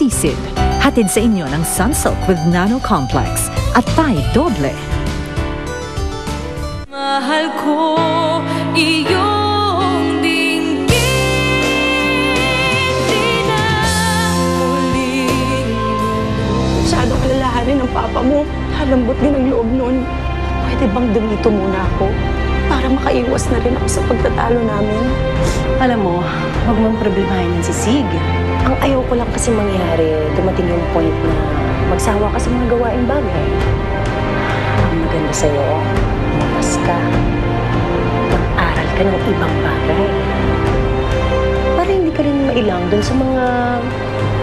Sisid. Hatid sa inyo ng Sunsilk with Nano Complex at Tide Doble. Mahal ko iyong dinggin, di na muling. Masyadong alalahanin ng papa mo. Halambot din ang loob nun. Pwede bang dumito muna ako? Para makaiwas na rin ako sa pagtatalo namin. Alam mo, huwag mong problemahin yan si Sig. Ang ayaw ko lang kasi mangyari, dumating yung point na magsawa ka sa mga gawaing bagay. Ang maganda sa'yo, umapas ka. Mag-aral ka ng ibang bagay. Para hindi ka rin mailang dun sa mga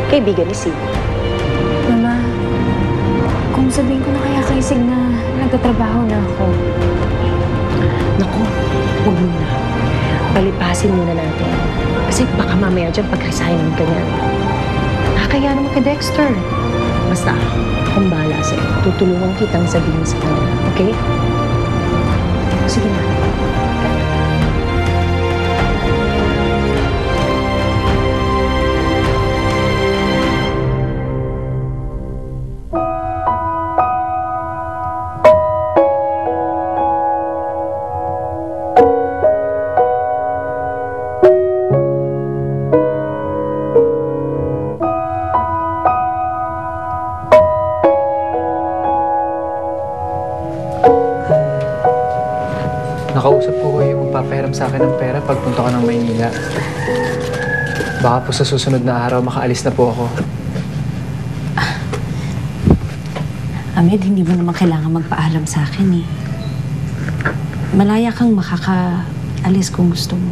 kaibigan ni Sig. Mama, kung sabihin ko na kaya kay Sig na nagtatrabaho na ako. Naku, huwag mo na. Palipasin muna natin. Kasi baka mamaya dyan pag-resignin ka niya. Nakakaya naman kay Dexter. Basta, kung bahala sa'yo, tutulungan kitang sabihin sa kanya. Okay? Sige na. Nakausap ko yung magpapahiram sa akin ng pera pagpunta ko ng Maynila. Baka po sa susunod na araw makaalis na po ako. Ahmed, hindi mo naman kailangan magpaalam sa akin eh. Malaya kang makakaalis kung gusto mo.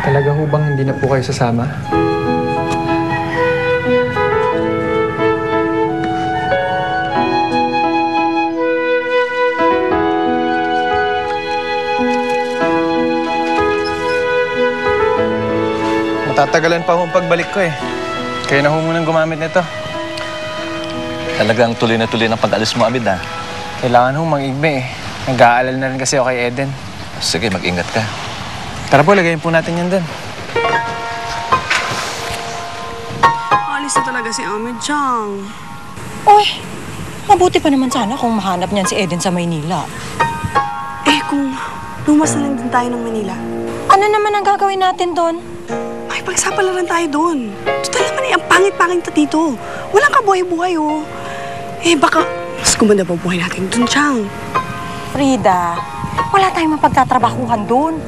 Talaga ho bang hindi na po kayo sasama? Matatagalan pa ho ang pagbalik ko eh. Kaya na ho munang gumamit nito. Talagang tuloy na tuloy ng pag-alis mo, Ahmed, ha? Kailangan ho mag-igme eh. Nag-aalala na rin kasi ako kay Eden. Sige, mag-ingat ka. Tara po, lagayin po natin yan doon. Alis na talaga si Ahmed Chang. Uy, mabuti pa naman sana kung mahanap niyan si Eden sa Maynila. Eh kung lumas na lang din tayo ng Manila. Ano naman ang gagawin natin doon? Ay, pagsapalaran tayo doon. Total naman eh, ang pangit-pangit na dito. Walang kabuhay-buhay oh. Eh baka mas gumanda pa buhay natin doon, Chang. Frida, wala tayong mapagtatrabahuhan doon.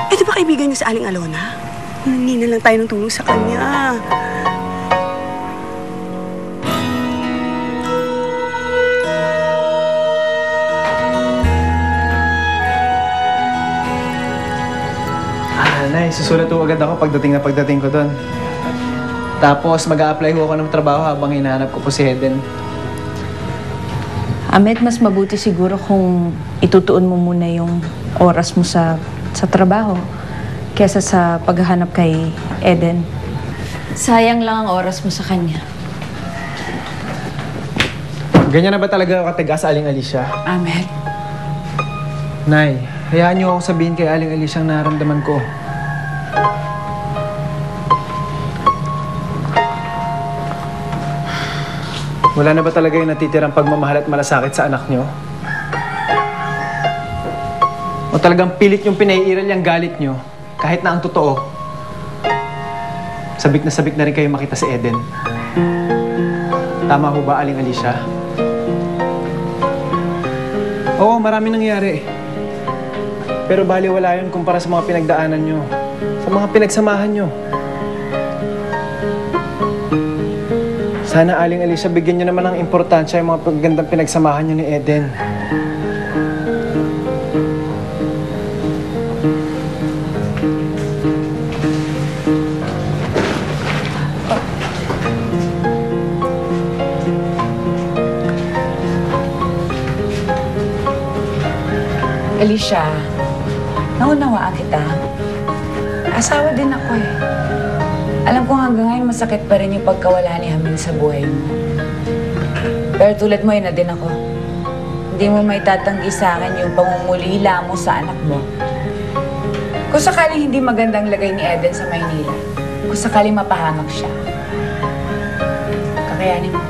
Eh di ba kaibigan niyo si Aling Alona? Nangingi na lang tayo ng tulong sa kanya. Nay, susulat ho agad ako pagdating ko doon. Tapos mag-a-apply ho ako ng trabaho habang hinahanap ko po si Eden. Ahmed, mas mabuti siguro kung itutuon mo muna yung oras mo sa trabaho kesa sa paghahanap kay Eden. Sayang lang ang oras mo sa kanya. Ganyan na ba talaga ako katigas, Aling Alicia? Ahmed. Nay, hayaan niyo ako sabihin kay Aling Alicia ang nararamdaman ko. Wala na ba talaga yung natitirang pagmamahal at malasakit sa anak niyo? O talagang pilit yung pinaiiral yung galit niyo, kahit na ang totoo? Sabik na rin kayo makita si Eden. Tama ho ba, Aling Alicia? Oo, marami nangyari. Pero baliwala yun kumpara sa mga pinagdaanan nyo, sa mga pinagsamahan nyo. Sana, Aling Alicia, bigyan nyo naman ng importansya yung mga pagandang pinagsamahan nyo ni Eden. Alicia, naunawaan kita. Asawa din ako eh. Alam ko hanggang ngayon masakit pa rin yung pagkawala ni Hamil sa buhay mo. Pero tulad mo, na din ako. Hindi mo may tatanggi sa akin yung pangungulila mo sa anak mo. Kung sakaling hindi magandang lagay ni Eden sa Maynila, kung sakaling mapahamak siya, kakayanin mo.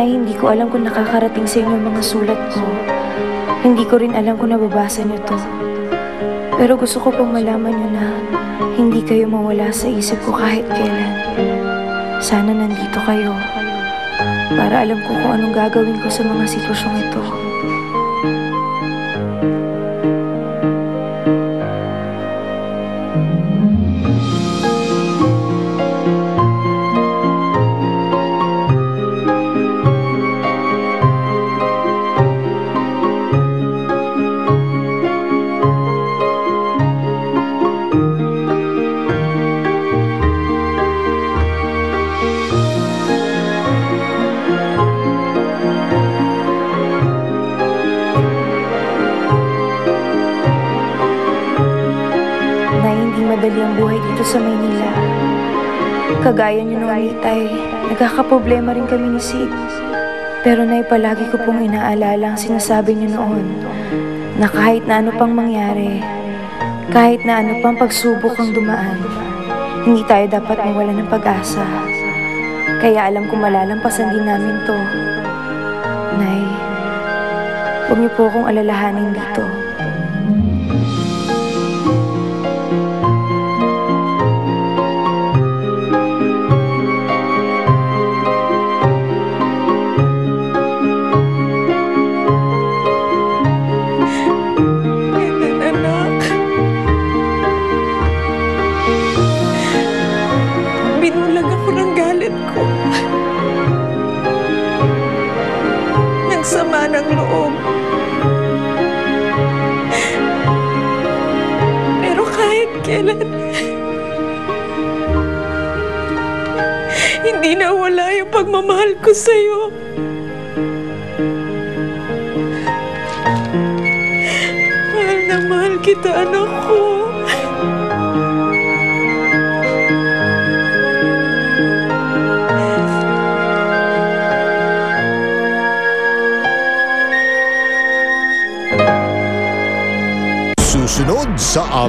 Hindi ko alam kung nakakarating sa inyo ang mga sulat ko. Hindi ko rin alam kung nababasa niyo to. Pero gusto ko pong malaman niyo na hindi kayo mawala sa isip ko kahit kailan. Sana nandito kayo para alam ko kung anong gagawin ko sa mga sitwasyong ito. Madali ang buhay dito sa Maynila. Kagaya niyo noon, Itay, nagkakaproblema rin kami ni Sig. Pero Nay, palagi ko pong inaalala ang sinasabi niyo noon na kahit na ano pang mangyari, kahit na ano pang pagsubok ang dumaan, hindi tayo dapat mawala ng pag-asa. Kaya alam ko malalampasan din namin to. Nay, huwag niyo po akong alalahanin dito. Binulag ako ng galit ko. Nagsama ng loob. Pero kahit kailan, hindi nawala yung pagmamahal ko sa'yo. Mahal na mahal kita, anak ko. Susunod sa